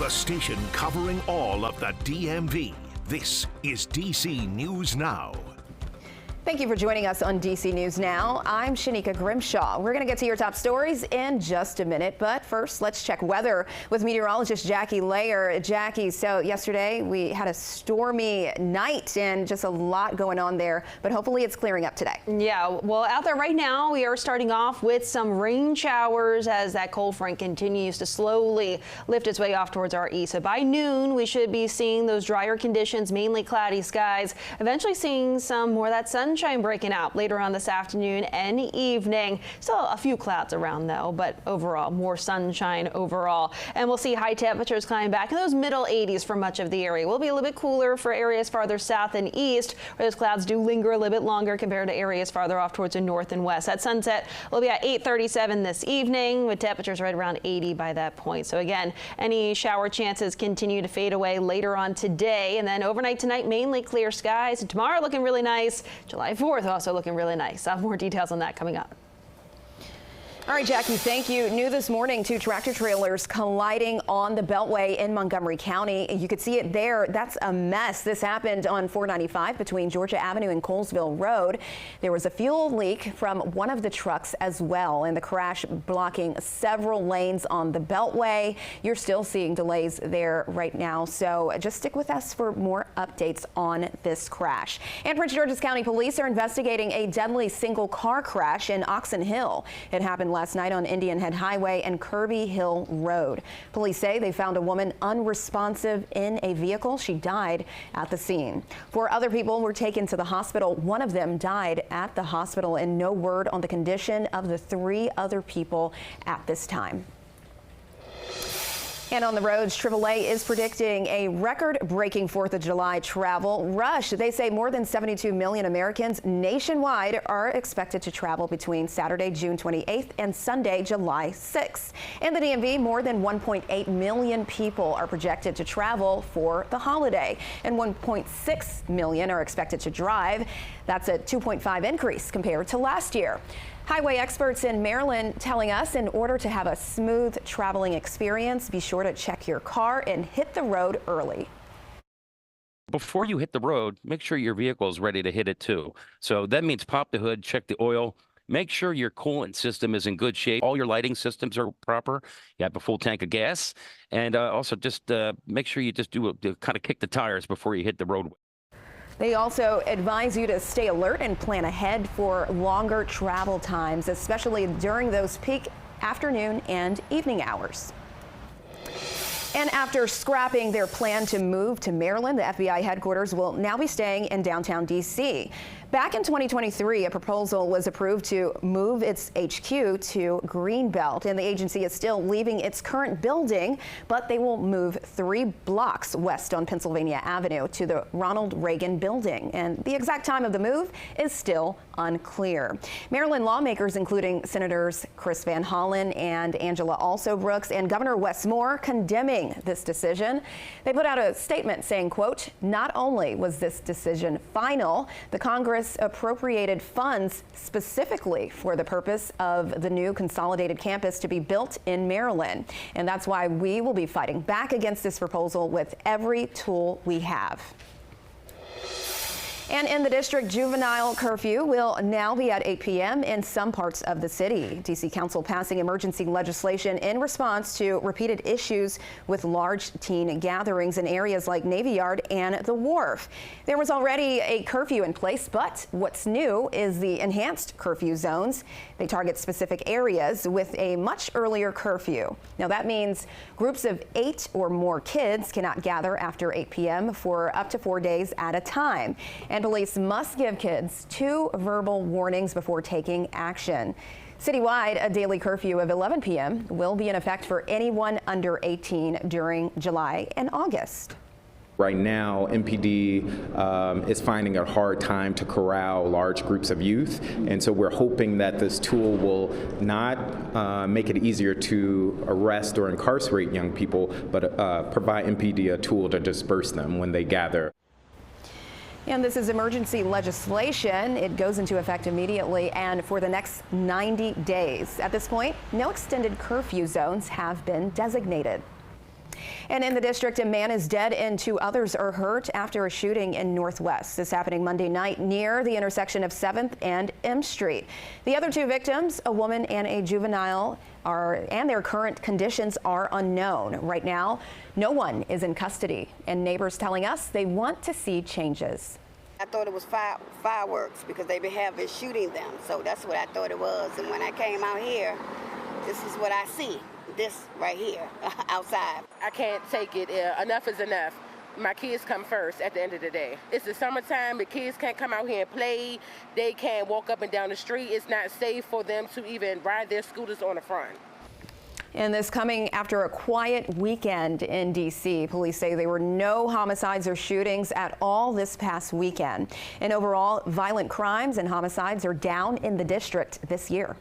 the station covering all of the DMV. This is DC News Now. Thank you for joining us on DC News Now. I'm Shanika Grimshaw. We're going to get to your top stories in just a minute, but first let's check weather with meteorologist Jackie Layer. Jackie, so yesterday we had a stormy night and just a lot going on there, but hopefully it's clearing up today. Yeah, well, out there right now we are starting off with some rain showers as that cold front continues to slowly lift its way off towards our east. So by noon we should be seeing those drier conditions, mainly cloudy skies, eventually seeing some more of that sunshine breaking out later on this afternoon and evening. Still a few clouds around though, but overall more sunshine overall. And we'll see high temperatures climbing back in those middle 80s for much of the area. We'll be a little bit cooler for areas farther south and east, where those clouds do linger a little bit longer compared to areas farther off towards the north and west. At sunset, we'll be at 8:37 this evening with temperatures right around 80 by that point. So again, any shower chances continue to fade away later on today, and then overnight tonight mainly clear skies. And tomorrow looking really nice. July 4th also looking really nice. I'll have more details on that coming up. All right, Jackie, thank you. New this morning, two tractor trailers colliding on the Beltway in Montgomery County. You could see it there. That's a mess. This happened on 495 between Georgia Avenue and Colesville Road. There was a fuel leak from one of the trucks as well, and the crash blocking several lanes on the Beltway. You're still seeing delays there right now, so just stick with us for more updates on this crash. And Prince George's County Police are investigating a deadly single car crash in Oxon Hill. It happened last night on Indian Head Highway and Kirby Hill Road. Police say they found a woman unresponsive in a vehicle. She died at the scene. 4 other people were taken to the hospital. One of them died at the hospital, and no word on the condition of the 3 other people at this time. And on the roads, AAA is predicting a record-breaking 4th of July travel rush. They say more than 72 million Americans nationwide are expected to travel between Saturday, June 28th and Sunday, July 6th. In the DMV, more than 1.8 million people are projected to travel for the holiday, and 1.6 million are expected to drive. That's a 2.5 increase compared to last year. Highway experts in Maryland telling us in order to have a smooth traveling experience, be sure to check your car and hit the road early. Before you hit the road, make sure your vehicle is ready to hit it too. So that means pop the hood, check the oil, make sure your coolant system is in good shape. All your lighting systems are proper. You have a full tank of gas, and also just make sure you just do kind of kick the tires before you hit the roadway. They also advise you to stay alert and plan ahead for longer travel times, especially during those peak afternoon and evening hours. And after scrapping their plan to move to Maryland, the FBI headquarters will now be staying in downtown D.C. Back in 2023, a proposal was approved to move its HQ to Greenbelt, and the agency is still leaving its current building, but they will move 3 blocks west on Pennsylvania Avenue to the Ronald Reagan building, and the exact time of the move is still unclear. Maryland lawmakers, including Senators Chris Van Hollen and Angela Alsobrooks and Governor Wes Moore, condemning this decision. They put out a statement saying, quote, "Not only was this decision final, the Congress appropriated funds specifically for the purpose of the new consolidated campus to be built in Maryland. And that's why we will be fighting back against this proposal with every tool we have." And in the district, juvenile curfew will now be at 8 p.m. in some parts of the city. D.C. Council passing emergency legislation in response to repeated issues with large teen gatherings in areas like Navy Yard and the Wharf. There was already a curfew in place, but what's new is the enhanced curfew zones. They target specific areas with a much earlier curfew. Now that means groups of 8 or more kids cannot gather after 8 p.m. for up to 4 days at a time. And police must give kids 2 verbal warnings before taking action. Citywide, a daily curfew of 11 p.m. will be in effect for anyone under 18 during July and August. Right now, MPD is finding a hard time to corral large groups of youth, and so we're hoping that this tool will not make it easier to arrest or incarcerate young people, but provide MPD a tool to disperse them when they gather. And this is emergency legislation. It goes into effect immediately and for the next 90 days. At this point, no extended curfew zones have been designated. And in the district, a man is dead and 2 others are hurt after a shooting in Northwest. This happening Monday night near the intersection of 7th and M Street. The other 2 victims, a woman and a juvenile, and their current conditions are unknown. Right now, no one is in custody, and neighbors telling us they want to see changes. I thought it was fireworks because they been having shooting them, so that's what I thought it was. And when I came out here, this is what I see. This right here, outside. I can't take it. Enough is enough. My kids come first at the end of the day. It's the summertime. The kids can't come out here and play. They can't walk up and down the street. It's not safe for them to even ride their scooters on the front. And this coming after a quiet weekend in D.C. Police say there were no homicides or shootings at all this past weekend. And overall, violent crimes and homicides are down in the district this year.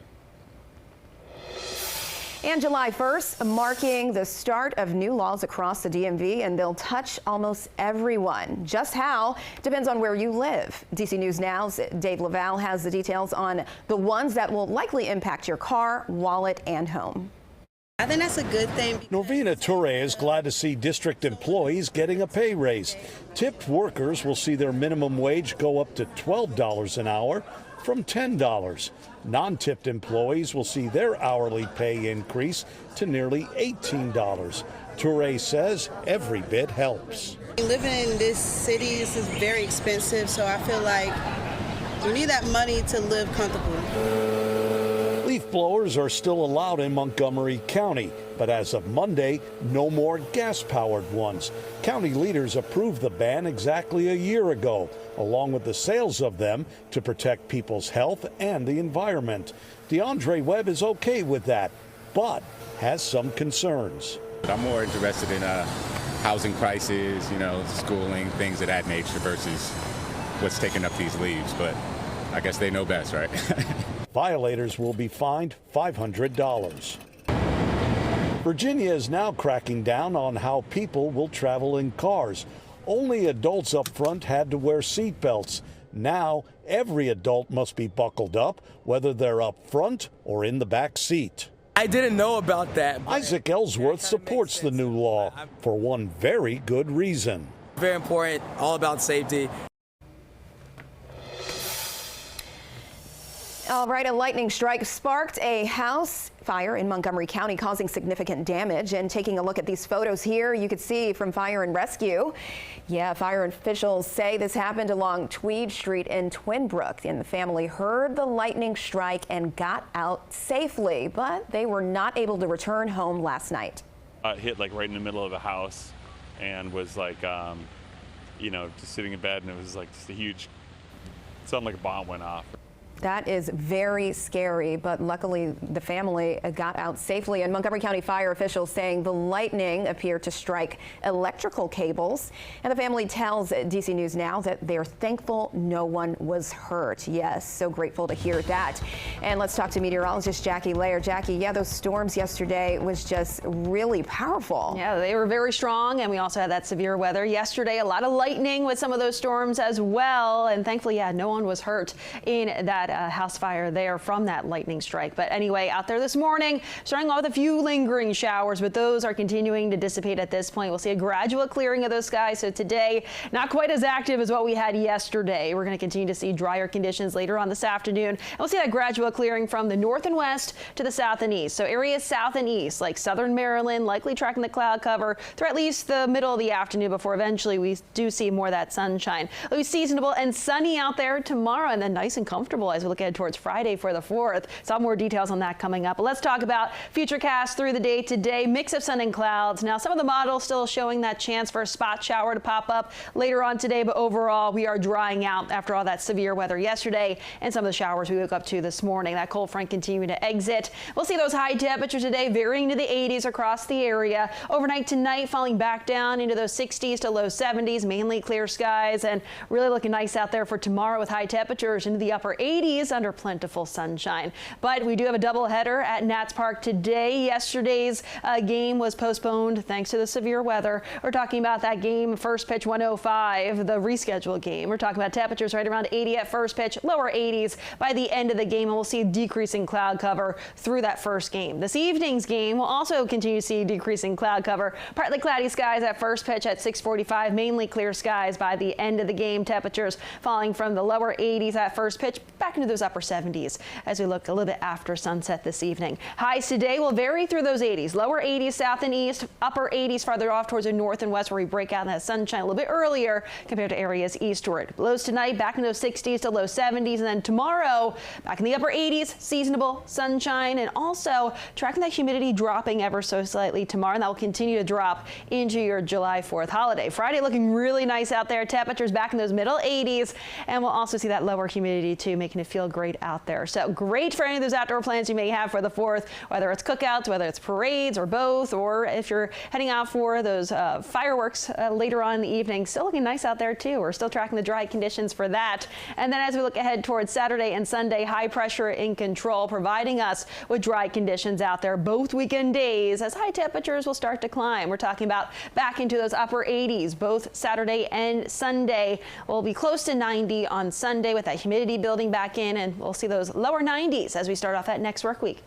And July 1st, marking the start of new laws across the DMV, and they'll touch almost everyone. Just how depends on where you live. DC News Now's Dave Laval has the details on the ones that will likely impact your car, wallet, and home. I think that's a good thing. Norvina Toure is glad to see district employees getting a pay raise. Tipped workers will see their minimum wage go up to $12 an hour from $10. Non-tipped employees will see their hourly pay increase to nearly $18. Toure says every bit helps. Living in this city, this is very expensive, so I feel like you need that money to live comfortably. Leaf blowers are still allowed in Montgomery County, but as of Monday, no more gas-powered ones. County leaders approved the ban exactly a year ago, along with the sales of them to protect people's health and the environment. DeAndre Webb is okay with that, but has some concerns. I'm more interested in housing prices, schooling, things of that nature versus what's taking up these leaves, but I guess they know best, right? Violators will be fined $500. Virginia is now cracking down on how people will travel in cars. Only adults up front had to wear seatbelts. Now, every adult must be buckled up, whether they're up front or in the back seat. I didn't know about that. Isaac Ellsworth supports the new law for one very good reason. Very important, all about safety. All right, a lightning strike sparked a house fire in Montgomery County, causing significant damage. And taking a look at these photos here, you could see from Fire and Rescue. Yeah, fire officials say this happened along Tweed Street in Twin Brook. And the family heard the lightning strike and got out safely, but they were not able to return home last night. It hit like right in the middle of a house and was like, just sitting in bed, and it was like just a huge, it sounded like a bomb went off. That is very scary, but luckily the family got out safely. And Montgomery County fire officials saying the lightning appeared to strike electrical cables. And the family tells DC News Now that they're thankful no one was hurt. Yes, so grateful to hear that. And let's talk to meteorologist Jackie Lair. Jackie, yeah, those storms yesterday was just really powerful. Yeah, they were very strong, and we also had that severe weather yesterday. A lot of lightning with some of those storms as well. And thankfully, yeah, no one was hurt in that house fire there from that lightning strike. But anyway, out there this morning, starting off with a few lingering showers, but those are continuing to dissipate at this point. We'll see a gradual clearing of those skies. So today, not quite as active as what we had yesterday. We're going to continue to see drier conditions later on this afternoon. And we'll see that gradual clearing from the north and west to the south and east. So areas south and east, like southern Maryland, likely tracking the cloud cover through at least the middle of the afternoon before eventually we do see more of that sunshine. It'll be seasonable and sunny out there tomorrow, and then nice and comfortable as we look ahead towards Friday for the 4th. Some more details on that coming up. But let's talk about Futurecast through the day today. Mix of sun and clouds. Now, some of the models still showing that chance for a spot shower to pop up later on today, but overall we are drying out after all that severe weather yesterday and some of the showers we woke up to this morning. That cold front continuing to exit. We'll see those high temperatures today varying to the 80s across the area. Overnight tonight falling back down into those 60s to low 70s, mainly clear skies, and really looking nice out there for tomorrow with high temperatures into the upper 80s. 80s under plentiful sunshine. But we do have a doubleheader at Nats Park today. Yesterday's game was postponed thanks to the severe weather. We're talking about that game, first pitch 105, the rescheduled game. We're talking about temperatures right around 80 at first pitch, lower 80s by the end of the game, and we'll see decreasing cloud cover through that first game. This evening's game will also continue to see decreasing cloud cover, partly cloudy skies at first pitch at 6:45, mainly clear skies by the end of the game. Temperatures falling from the lower 80s at first pitch back into those upper 70s as we look a little bit after sunset this evening. Highs today will vary through those 80s, lower 80s south and east, upper 80s farther off towards the north and west where we break out in that sunshine a little bit earlier compared to areas eastward. Lows tonight back in those 60s to low 70s, and then tomorrow back in the upper 80s, seasonable sunshine, and also tracking that humidity dropping ever so slightly tomorrow, and that will continue to drop into your July 4th holiday. Friday looking really nice out there. Temperatures back in those middle 80s, and we'll also see that lower humidity too, making it feel great out there. So great for any of those outdoor plans you may have for the 4th, whether it's cookouts, whether it's parades or both, or if you're heading out for those fireworks later on in the evening. Still looking nice out there too. We're still tracking the dry conditions for that. And then as we look ahead towards Saturday and Sunday, high pressure in control, providing us with dry conditions out there both weekend days as high temperatures will start to climb. We're talking about back into those upper 80s both Saturday and Sunday. We'll be close to 90 on Sunday with that humidity building back in, and we'll see those lower 90s as we start off that next work week.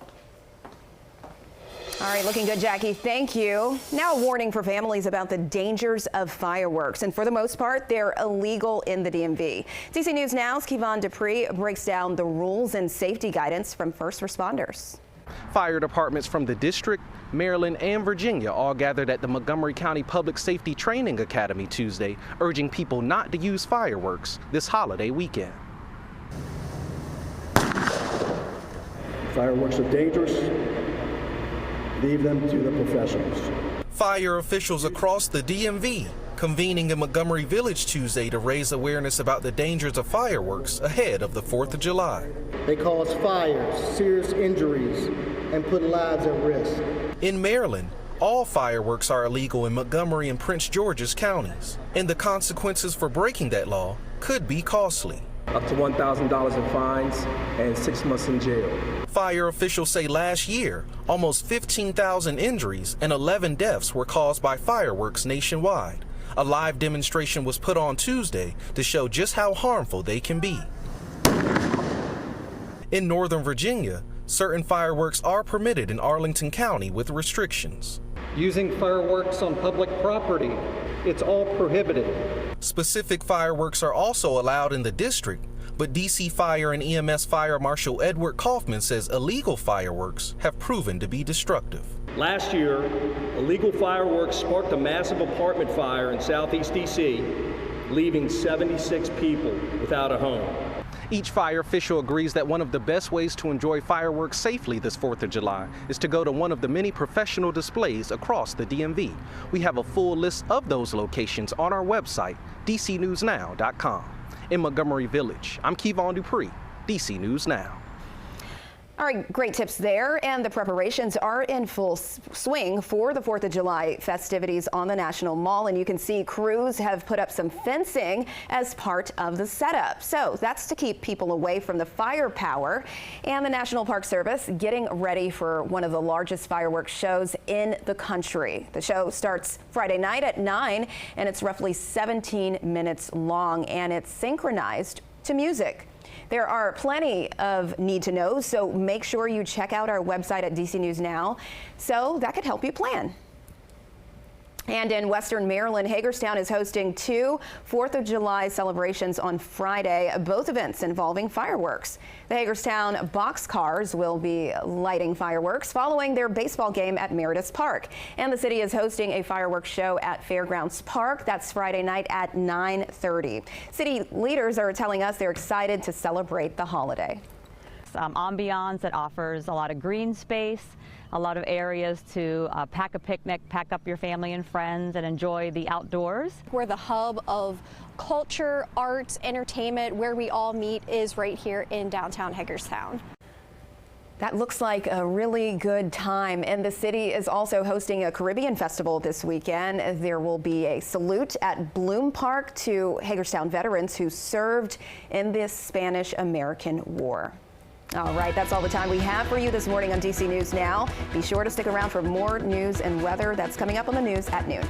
All right, looking good, Jackie. Thank you. Now a warning for families about the dangers of fireworks. And for the most part, they're illegal in the DMV. DC News Now's Kevon Dupree breaks down the rules and safety guidance from first responders. Fire departments from the district, Maryland, and Virginia all gathered at the Montgomery County Public Safety Training Academy Tuesday, urging people not to use fireworks this holiday weekend. Fireworks are dangerous. Leave them to the professionals. Fire officials across the DMV convening in Montgomery Village Tuesday to raise awareness about the dangers of fireworks ahead of the 4th of July. They cause fires, serious injuries, and put lives at risk. In Maryland, all fireworks are illegal in Montgomery and Prince George's counties, and the consequences for breaking that law could be costly. Up to $1,000 in fines and 6 months in jail. Fire officials say last year, almost 15,000 injuries and 11 deaths were caused by fireworks nationwide. A live demonstration was put on Tuesday to show just how harmful they can be. In Northern Virginia, certain fireworks are permitted in Arlington County with restrictions. Using fireworks on public property, it's all prohibited. Specific fireworks are also allowed in the district, but DC Fire and EMS Fire Marshal Edward Kaufman says illegal fireworks have proven to be destructive. Last year, illegal fireworks sparked a massive apartment fire in Southeast DC, leaving 76 people without a home. Each fire official agrees that one of the best ways to enjoy fireworks safely this 4th of July is to go to one of the many professional displays across the DMV. We have a full list of those locations on our website, dcnewsnow.com. In Montgomery Village, I'm Kevon Dupree, DC News Now. All right, great tips there, and the preparations are in full swing for the 4th of July festivities on the National Mall, and you can see crews have put up some fencing as part of the setup. So that's to keep people away from the firepower, and the National Park Service getting ready for one of the largest fireworks shows in the country. The show starts Friday night at 9, and it's roughly 17 minutes long, and it's synchronized to music. There are plenty of need-to-knows, so make sure you check out our website at DC News Now, so that could help you plan. And in Western Maryland, Hagerstown is hosting 2 4th of July celebrations on Friday, both events involving fireworks. The Hagerstown Boxcars will be lighting fireworks following their baseball game at Meredith Park. And the city is hosting a fireworks show at Fairgrounds Park. That's Friday night at 9:30. City leaders are telling us they're excited to celebrate the holiday. Ambiance that offers a lot of green space, a lot of areas to pack a picnic, pack up your family and friends, and enjoy the outdoors. We're the hub of culture, arts, entertainment, where we all meet is right here in downtown Hagerstown. That looks like a really good time. And the city is also hosting a Caribbean festival this weekend. There will be a salute at Bloom Park to Hagerstown veterans who served in the Spanish-American War. All right, that's all the time we have for you this morning on DC News Now. Be sure to stick around for more news and weather that's coming up on the news at noon.